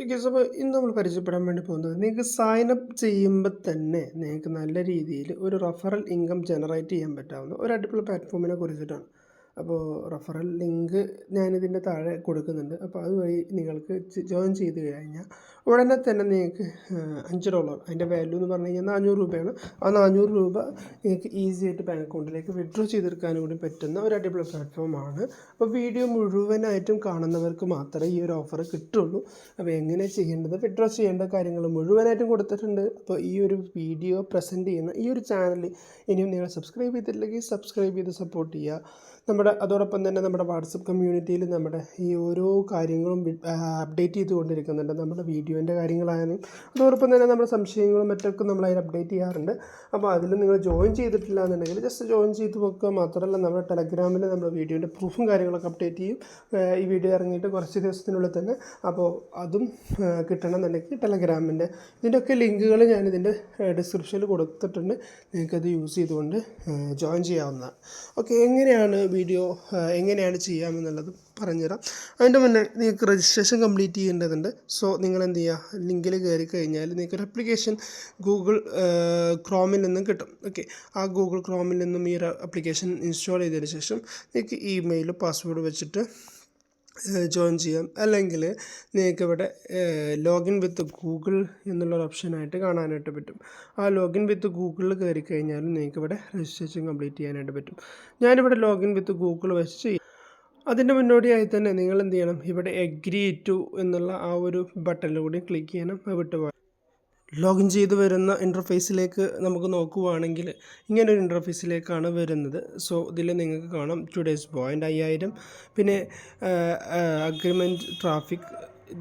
Guess അപ്പോൾ ഇന്ന് നമ്മൾ പരിചയപ്പെടാൻ വേണ്ടി പോകുന്നത് നിങ്ങൾക്ക് സൈൻ അപ്പ് ചെയ്യുമ്പോൾ തന്നെ നിങ്ങൾക്ക് നല്ല രീതിയിൽ ഒരു റെഫറൽ ഇൻകം ജനറേറ്റ് ചെയ്യാൻ പറ്റാവുന്ന ഒരു അടിപൊളി പ്ലാറ്റ്ഫോമിനെ കുറിച്ചിട്ടാണ്. അപ്പോൾ റെഫറൽ ലിങ്ക് ഞാനിതിൻ്റെ താഴെ കൊടുക്കുന്നുണ്ട്. അപ്പോൾ അതുവഴി നിങ്ങൾക്ക് ജോയിൻ ചെയ്ത് കഴിഞ്ഞാൽ ഉടനെ തന്നെ നിങ്ങൾക്ക് $5 അതിൻ്റെ വാല്യൂ എന്ന് പറഞ്ഞു കഴിഞ്ഞാൽ 400 രൂപയാണ്. ആ 400 രൂപ നിങ്ങൾക്ക് ഈസി ആയിട്ട് ബാങ്ക് അക്കൗണ്ടിലേക്ക് വിഡ്രോ ചെയ്തെടുക്കാനും കൂടി പറ്റുന്ന ഒരു അടിപൊളി പ്ലാറ്റ്ഫോമാണ്. അപ്പോൾ വീഡിയോ മുഴുവനായിട്ടും കാണുന്നവർക്ക് മാത്രമേ ഈ ഒരു ഓഫർ കിട്ടുള്ളൂ. അപ്പോൾ എങ്ങനെ ചെയ്യേണ്ടത്, വിഡ്രോ ചെയ്യേണ്ട കാര്യങ്ങൾ മുഴുവനായിട്ടും കൊടുത്തിട്ടുണ്ട്. അപ്പോൾ ഈ ഒരു വീഡിയോ പ്രസൻറ്റ് ചെയ്യുന്ന ഈ ഒരു ചാനൽ ഇനിയും നിങ്ങൾ സബ്സ്ക്രൈബ് ചെയ്തിട്ടില്ലെങ്കിൽ സബ്സ്ക്രൈബ് ചെയ്ത് സപ്പോർട്ട് ചെയ്യുക. അതോടൊപ്പം തന്നെ നമ്മുടെ വാട്സപ്പ് കമ്മ്യൂണിറ്റിയിൽ നമ്മുടെ ഈ ഓരോ കാര്യങ്ങളും അപ്ഡേറ്റ് ചെയ്തുകൊണ്ടിരിക്കുന്നുണ്ട്. നമ്മുടെ വീഡിയോൻ്റെ കാര്യങ്ങളായാലും അതോടൊപ്പം തന്നെ നമ്മുടെ സംശയങ്ങളും മറ്റൊക്കെ നമ്മളതിൽ അപ്ഡേറ്റ് ചെയ്യാറുണ്ട്. അപ്പോൾ അതിൽ നിങ്ങൾ ജോയിൻ ചെയ്തിട്ടില്ല എന്നുണ്ടെങ്കിൽ ജസ്റ്റ് ജോയിൻ ചെയ്ത് വെക്കുക. മാത്രമല്ല നമ്മുടെ ടെലഗ്രാമിൽ നമ്മുടെ വീഡിയോൻ്റെ പ്രൂഫും കാര്യങ്ങളൊക്കെ അപ്ഡേറ്റ് ചെയ്യും ഈ വീഡിയോ ഇറങ്ങിയിട്ട് കുറച്ച് ദിവസത്തിനുള്ളിൽ തന്നെ. അപ്പോൾ അതും കിട്ടണമെന്നുണ്ടെങ്കിൽ ടെലഗ്രാമിൻ്റെ ഇതിൻ്റെയൊക്കെ ലിങ്കുകൾ ഞാനിതിൻ്റെ ഡിസ്ക്രിപ്ഷനിൽ കൊടുത്തിട്ടുണ്ട്. നിങ്ങൾക്കത് യൂസ് ചെയ്തുകൊണ്ട് ജോയിൻ ചെയ്യാവുന്നതാണ്. ഓക്കെ, എങ്ങനെയാണ് വീഡിയോ എങ്ങനെയാണ് ചെയ്യാമെന്നുള്ളത് പറഞ്ഞുതരാം. അതിൻ്റെ മുന്നേ നിങ്ങൾക്ക് രജിസ്ട്രേഷൻ കംപ്ലീറ്റ് ചെയ്യേണ്ടതുണ്ട്. സോ നിങ്ങൾ എന്ത് ചെയ്യുക, ലിങ്കിൽ കയറി കഴിഞ്ഞാൽ നിങ്ങൾക്കൊരു ആപ്ലിക്കേഷൻ ഗൂഗിൾ ക്രോമിൽ നിന്നും കിട്ടും. ഓക്കെ, ആ ഗൂഗിൾ ക്രോമിൽ നിന്നും ഈ ഒരു ആപ്ലിക്കേഷൻ ഇൻസ്റ്റാൾ ചെയ്തതിന് ശേഷം നിങ്ങൾക്ക് ഇമെയിൽ പാസ്വേഡ് വെച്ചിട്ട് ജോയിൻ ചെയ്യാം. അല്ലെങ്കിൽ നിങ്ങൾക്ക് ഇവിടെ ലോഗിൻ വിത്ത് ഗൂഗിൾ എന്നുള്ളൊരു ഓപ്ഷനായിട്ട് കാണാനായിട്ട് പറ്റും. ആ ലോഗിൻ വിത്ത് ഗൂഗിളിൽ കയറി കഴിഞ്ഞാൽ നിങ്ങൾക്ക് ഇവിടെ രജിസ്ട്രേഷൻ കംപ്ലീറ്റ് ചെയ്യാനായിട്ട് പറ്റും. ഞാനിവിടെ ലോഗിൻ വിത്ത് ഗൂഗിൾ വെച്ച് ചെയ്യും. അതിൻ്റെ മുന്നോടിയായി തന്നെ നിങ്ങൾ എന്ത് ചെയ്യണം, ഇവിടെ എഗ്രി ടു എന്നുള്ള ആ ഒരു ബട്ടണിൽ കൂടി ക്ലിക്ക് ചെയ്യണം. വിട്ടുപോകാം. ലോഗിൻ ചെയ്ത് വരുന്ന ഇൻ്റർഫേസിലേക്ക് നമുക്ക് നോക്കുവാണെങ്കിൽ ഇങ്ങനൊരു ഇൻ്റർഫേസിലേക്കാണ് വരുന്നത്. സോ ഇതിൽ നിങ്ങൾക്ക് കാണാം ടുഡേയ്സ് പോയിൻ്റ് 5000, പിന്നെ അഗ്രിമെൻറ്റ് ട്രാഫിക്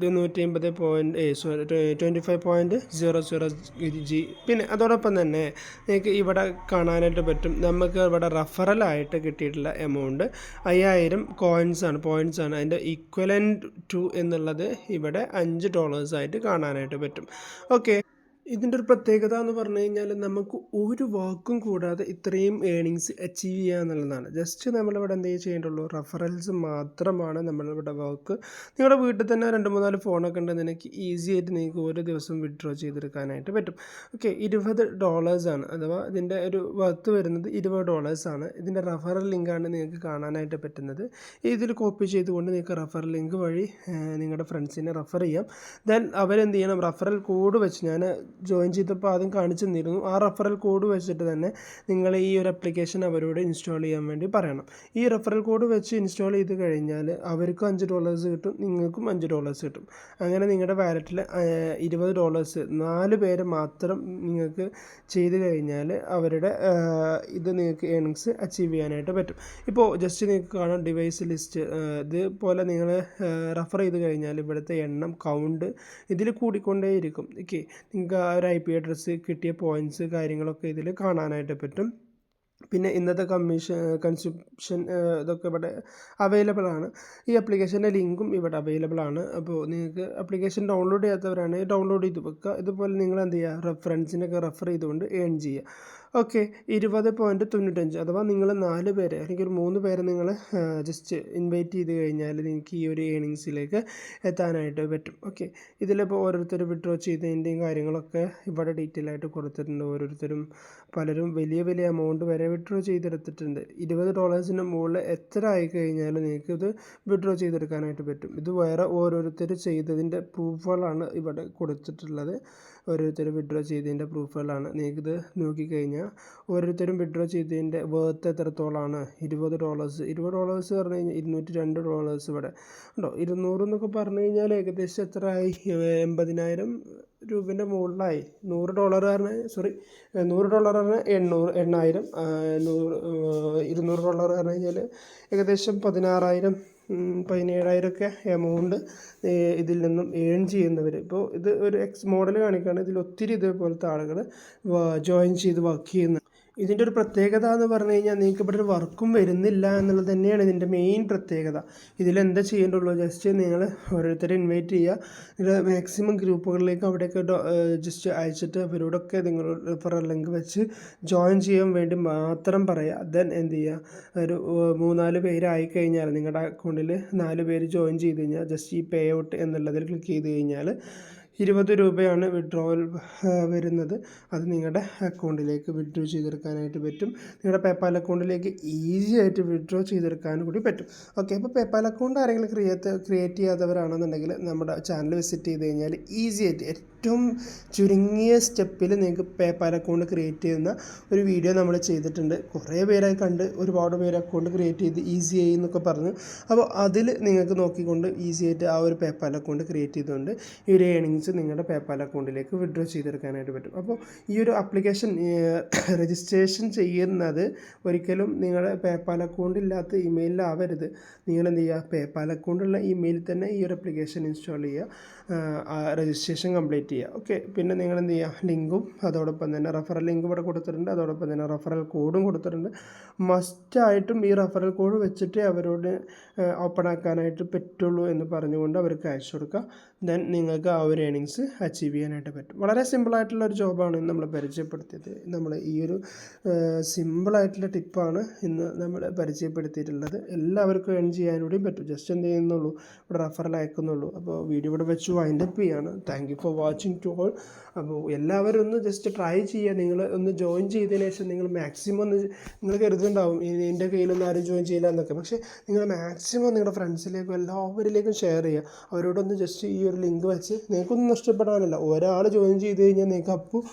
25.00G. പിന്നെ അതോടൊപ്പം തന്നെ നിങ്ങൾക്ക് ഇവിടെ കാണാനായിട്ട് പറ്റും, നമുക്ക് ഇവിടെ റഫറലായിട്ട് കിട്ടിയിട്ടുള്ള എമൗണ്ട് 5000 പോയിൻറ്റ്സാണ്. അതിൻ്റെ ഈക്വലൻ്റ് ടു എന്നുള്ളത് ഇവിടെ $5 ആയിട്ട് കാണാനായിട്ട് പറ്റും. ഓക്കെ, ഇതിൻ്റെ ഒരു പ്രത്യേകത എന്ന് പറഞ്ഞു കഴിഞ്ഞാൽ നമുക്ക് ഒരു വാക്കും കൂടാതെ ഇത്രയും ഏണിങ്സ് അച്ചീവ് ചെയ്യുക എന്നുള്ളതാണ്. ജസ്റ്റ് നമ്മളിവിടെ എന്ത് ചെയ്യേണ്ടുള്ളൂ, റെഫറൽസ് മാത്രമാണ് നമ്മളിവിടെ വർക്ക്. നിങ്ങളുടെ വീട്ടിൽ തന്നെ 2-3-4 ഫോണൊക്കെ ഉണ്ടെന്നുണ്ടെങ്കിൽ ഈസി ആയിട്ട് നിങ്ങൾക്ക് ഒരു ദിവസം വിഡ്രോ ചെയ്തെടുക്കാനായിട്ട് പറ്റും. ഓക്കെ, $20 അഥവാ ഇതിൻ്റെ ഒരു വർത്ത് വരുന്നത് $20 ഇതിൻ്റെ റെഫറൽ ലിങ്കാണ് നിങ്ങൾക്ക് കാണാനായിട്ട് പറ്റുന്നത്. ഇതിൽ കോപ്പി ചെയ്തുകൊണ്ട് നിങ്ങൾക്ക് റെഫറൽ ലിങ്ക് വഴി നിങ്ങളുടെ ഫ്രണ്ട്സിനെ റെഫർ ചെയ്യാം. ദെൻ അവരെന്ത് ചെയ്യണം, റെഫറൽ കോഡ് വെച്ച് ഞാൻ ജോയിൻ ചെയ്തപ്പോൾ ആദ്യം കാണിച്ചു തന്നിരുന്നു. ആ റെഫറൽ കോഡ് വെച്ചിട്ട് തന്നെ നിങ്ങൾ ഈ ഒരു ആപ്ലിക്കേഷൻ അവരോട് ഇൻസ്റ്റാൾ ചെയ്യാൻ വേണ്ടി പറയണം. ഈ റെഫറൽ കോഡ് വെച്ച് ഇൻസ്റ്റാൾ ചെയ്ത് കഴിഞ്ഞാൽ അവർക്ക് $5 കിട്ടും, നിങ്ങൾക്കും $5 കിട്ടും. അങ്ങനെ നിങ്ങളുടെ വാലറ്റിൽ $20 4 പേര് മാത്രം നിങ്ങൾക്ക് ചെയ്ത് കഴിഞ്ഞാൽ അവരുടെ ഇത് നിങ്ങൾക്ക് ഏണിങ്സ് അച്ചീവ് ചെയ്യാനായിട്ട് പറ്റും. ഇപ്പോൾ ജസ്റ്റ് നിങ്ങൾക്ക് കാണാം ഡിവൈസ് ലിസ്റ്റ്, ഇതുപോലെ നിങ്ങൾ റെഫർ ചെയ്ത് കഴിഞ്ഞാൽ ഇവിടുത്തെ എണ്ണം കൗണ്ട് ഇതിൽ കൂടിക്കൊണ്ടേയിരിക്കും. ഓക്കെ, നിങ്ങൾക്ക് ആ ഒരു IP അഡ്രസ്സ് കിട്ടിയ പോയിൻറ്റ്സ് കാര്യങ്ങളൊക്കെ ഇതിൽ കാണാനായിട്ട് പറ്റും. പിന്നെ ഇന്നത്തെ കൺസ്യൂപ്ഷൻ ഇതൊക്കെ ഇവിടെ അവൈലബിൾ ആണ്. ഈ ആപ്ലിക്കേഷൻ്റെ ലിങ്കും ഇവിടെ അവൈലബിൾ ആണ്. അപ്പോൾ നിങ്ങൾക്ക് ആപ്ലിക്കേഷൻ ഡൗൺലോഡ് ചെയ്യാത്തവരാണെങ്കിൽ ഡൗൺലോഡ് ചെയ്ത് വെക്കുക. ഇതുപോലെ നിങ്ങൾ എന്ത് ചെയ്യുക, ഫ്രണ്ട്സിനൊക്കെ റെഫർ ചെയ്തുകൊണ്ട് ഏൺ ചെയ്യുക. ഓക്കെ, 20.95 അഥവാ നിങ്ങൾ 4 പേരെ അല്ലെങ്കിൽ ഒരു 3 പേരെ നിങ്ങൾ ജസ്റ്റ് ഇൻവൈറ്റ് ചെയ്ത് കഴിഞ്ഞാൽ നിങ്ങൾക്ക് ഈ ഒരു ഏണിങ്സിലേക്ക് എത്താനായിട്ട് പറ്റും. ഓക്കെ, ഇതിലിപ്പോൾ ഓരോരുത്തർ വിഡ്രോ ചെയ്തതിൻ്റെയും കാര്യങ്ങളൊക്കെ ഇവിടെ ഡീറ്റെയിൽ ആയിട്ട് കൊടുത്തിട്ടുണ്ട്. പലരും വലിയ എമൗണ്ട് വരെ വിഡ്രോ ചെയ്തെടുത്തിട്ടുണ്ട്. $20 മുകളിൽ എത്ര ആയിക്കഴിഞ്ഞാലും നിങ്ങൾക്ക് ഇത് വിഡ്രോ ചെയ്തെടുക്കാനായിട്ട് പറ്റും. ഇത് വേറെ ഓരോരുത്തർ ചെയ്തതിൻ്റെ പ്രൂഫുകളാണ് ഇവിടെ കൊടുത്തിട്ടുള്ളത്. ഓരോരുത്തർ വിഡ്രോ ചെയ്തതിൻ്റെ പ്രൂഫുകളാണ്. നിങ്ങൾക്കിത് നോക്കിക്കഴിഞ്ഞാൽ ഓരോരുത്തരും വിഡ്രോ ചെയ്തതിൻ്റെ വർത്ത് എത്രത്തോളമാണ്. $20 പറഞ്ഞു കഴിഞ്ഞാൽ $202 ഇവിടെ ഉണ്ടോ. 200 എന്നൊക്കെ പറഞ്ഞു കഴിഞ്ഞാൽ ഏകദേശം എത്ര ആയി, 80,000 രൂപേൻ്റെ മുകളിലായി. $100 പറഞ്ഞാൽ $100 പറഞ്ഞാൽ 8,000. $200 പറഞ്ഞു കഴിഞ്ഞാൽ ഏകദേശം 16,000 17,000 ഒക്കെ എമൗണ്ട് ഇതിൽ നിന്നും ഏൺ ചെയ്യുന്നവർ. ഇപ്പോൾ ഇത് ഒരു മോഡൽ കാണിക്കുകയാണ്. ഇതിൽ ഒത്തിരി ഇതേപോലത്തെ ആളുകൾ ജോയിൻ ചെയ്ത് വർക്ക് ചെയ്യുന്ന ഇതിൻ്റെ ഒരു പ്രത്യേകത എന്ന് പറഞ്ഞു കഴിഞ്ഞാൽ നിങ്ങൾക്ക് ഇവിടെ ഒരു വർക്കും വരുന്നില്ല എന്നുള്ളത് തന്നെയാണ് ഇതിൻ്റെ മെയിൻ പ്രത്യേകത. ഇതിലെന്താ ചെയ്യേണ്ടുള്ളൂ, ജസ്റ്റ് നിങ്ങൾ ഓരോരുത്തരെ ഇൻവൈറ്റ് ചെയ്യുക, നിങ്ങൾ മാക്സിമം ഗ്രൂപ്പുകളിലേക്ക് അവിടെയൊക്കെ ജസ്റ്റ് അയച്ചിട്ട് അവരോടൊക്കെ നിങ്ങൾ റെഫറൽ ലിങ്ക് വെച്ച് ജോയിൻ ചെയ്യാൻ വേണ്ടി മാത്രം പറയുക. ദെൻ എന്ത് ചെയ്യുക, ഒരു 3-4 പേരായി കഴിഞ്ഞാൽ നിങ്ങളുടെ അക്കൗണ്ടിൽ 4 പേര് ജോയിൻ ചെയ്ത് കഴിഞ്ഞാൽ ജസ്റ്റ് ഈ പേ ഔട്ട് എന്നുള്ളതിൽ ക്ലിക്ക് ചെയ്ത് കഴിഞ്ഞാൽ 20 രൂപയാണ് വിഡ്രോവൽ വരുന്നത്. അത് നിങ്ങളുടെ അക്കൗണ്ടിലേക്ക് വിഡ്രോ ചെയ്തെടുക്കാനായിട്ട് പറ്റും. നിങ്ങളുടെ പേപ്പാൽ അക്കൗണ്ടിലേക്ക് ഈസി ആയിട്ട് വിഡ്രോ ചെയ്തെടുക്കാൻ കൂടി പറ്റും. ഓക്കെ, അപ്പോൾ പേപ്പാൽ അക്കൗണ്ട് ആരെങ്കിലും ക്രിയേറ്റ് ചെയ്യാത്തവരാണെന്നുണ്ടെങ്കിൽ നമ്മുടെ ചാനൽ വിസിറ്റ് ചെയ്ത് കഴിഞ്ഞാൽ ഈസി ആയിട്ട് ഏറ്റവും ചുരുങ്ങിയ സ്റ്റെപ്പിൽ നിങ്ങൾക്ക് പേപ്പാൽ അക്കൗണ്ട് ക്രിയേറ്റ് ചെയ്യുന്ന ഒരു വീഡിയോ നമ്മൾ ചെയ്തിട്ടുണ്ട്. കുറേ പേരായി കണ്ട് ഒരുപാട് പേര് അക്കൗണ്ട് ക്രിയേറ്റ് ചെയ്ത് ഈസി ആയി എന്നൊക്കെ പറഞ്ഞു. അപ്പോൾ അതിൽ നിങ്ങൾക്ക് നോക്കിക്കൊണ്ട് ഈസി ആയിട്ട് ആ ഒരു പേപ്പാൽ അക്കൗണ്ട് ക്രിയേറ്റ് ചെയ്തുകൊണ്ട് ഈ ഒരു ഏണിങ്സ് നിങ്ങളുടെ പേപ്പാൽ അക്കൗണ്ടിലേക്ക് വിഡ്രോ ചെയ്തെടുക്കാനായിട്ട് പറ്റും. അപ്പോൾ ഈ ഒരു ആപ്ലിക്കേഷൻ രജിസ്ട്രേഷൻ ചെയ്യുന്നത് ഒരിക്കലും നിങ്ങളുടെ പേപ്പാൽ അക്കൗണ്ട് ഇല്ലാത്ത ഇമെയിലാവരുത്. നിങ്ങൾ എന്ത് ചെയ്യുക, പേപ്പാൽ അക്കൗണ്ടുള്ള ഇമെയിലിൽ തന്നെ ഈ ഒരു ആപ്ലിക്കേഷൻ ഇൻസ്റ്റാൾ ചെയ്യുക, രജിസ്ട്രേഷൻ കംപ്ലീറ്റ് ചെയ്യുക. ഓക്കെ, പിന്നെ നിങ്ങൾ എന്ത് ചെയ്യുക, ലിങ്കും അതോടൊപ്പം തന്നെ റെഫറൽ ലിങ്ക് ഇവിടെ കൊടുത്തിട്ടുണ്ട്, അതോടൊപ്പം തന്നെ റെഫറൽ കോഡും കൊടുത്തിട്ടുണ്ട്. മസ്റ്റായിട്ടും ഈ റെഫറൽ കോഡ് വെച്ചിട്ട് അവരോട് ഓപ്പൺ ആക്കാനായിട്ട് പറ്റുള്ളൂ എന്ന് പറഞ്ഞുകൊണ്ട് അവർക്ക് അയച്ചു കൊടുക്കുക. ദെൻ നിങ്ങൾക്ക് ആ ഒരു ഏണിങ്സ് അച്ചീവ് ചെയ്യാനായിട്ട് പറ്റും. വളരെ സിമ്പിളായിട്ടുള്ള ഒരു ജോബാണ് നമ്മൾ പരിചയപ്പെടുത്തിയത്. നമ്മൾ ഈ ഒരു സിമ്പിളായിട്ടുള്ള ടിപ്പാണ് ഇന്ന് നമ്മൾ പരിചയപ്പെടുത്തിയിട്ടുള്ളത്. എല്ലാവർക്കും ഏൺ ചെയ്യാനൂടെയും പറ്റും. ജസ്റ്റ് എന്ത് ചെയ്യുന്നുള്ളൂ, ഇവിടെ റെഫറൽ അയക്കുന്നുള്ളൂ. അപ്പോൾ വീഡിയോ ഇവിടെ വെച്ച് വൈൻഡപ്പ് ചെയ്യാണ്. Thank you for watching to all. അപ്പോൾ എല്ലാവരും ഒന്ന് ജസ്റ്റ് ട്രൈ ചെയ്യുക. നിങ്ങൾ ഒന്ന് ജോയിൻ ചെയ്തതിന് ശേഷം നിങ്ങൾ മാക്സിമം ഒന്ന്, നിങ്ങൾ കരുതുന്നുണ്ടാവും എൻ്റെ കയ്യിലൊന്നും ആരും ജോയിൻ ചെയ്യില്ല എന്നൊക്കെ, പക്ഷേ നിങ്ങൾ മാക്സിമം നിങ്ങളുടെ ഫ്രണ്ട്സിലേക്കും എല്ലാവരിലേക്കും ഷെയർ ചെയ്യുക. അവരോടൊന്ന് ജസ്റ്റ് ഈ ഒരു ലിങ്ക് വെച്ച്, നിങ്ങൾക്കൊന്നും നഷ്ടപ്പെടാനല്ല, ഒരാൾ ജോയിൻ ചെയ്ത് കഴിഞ്ഞാൽ നിങ്ങൾക്ക് അപ്പോൾ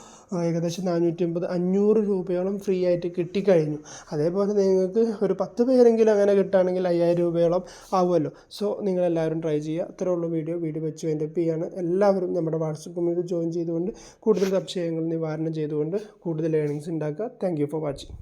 ഏകദേശം 450-500 രൂപയോളം ഫ്രീ ആയിട്ട് കിട്ടിക്കഴിഞ്ഞു. അതേപോലെ നിങ്ങൾക്ക് ഒരു 10 പേരെങ്കിലും അങ്ങനെ കിട്ടുകയാണെങ്കിൽ 5000 രൂപയോളം ആവുമല്ലോ. സോ നിങ്ങളെല്ലാവരും ട്രൈ ചെയ്യുക. അത്രേ ഉള്ളൂ വീഡിയോ വെച്ച് വൈൻഡപ്പ് ചെയ്യാണ്. എല്ലാവരും നമ്മുടെ വാട്സപ്പ് കമ്മ്യൂണിറ്റി ജോയിൻ ചെയ്തുകൊണ്ട് കൂടുതൽ സംശയങ്ങൾ നിവാരണം ചെയ്തുകൊണ്ട് കൂടുതൽ ഏണിങ്സ് ഉണ്ടാക്കുക. Thank you for watching.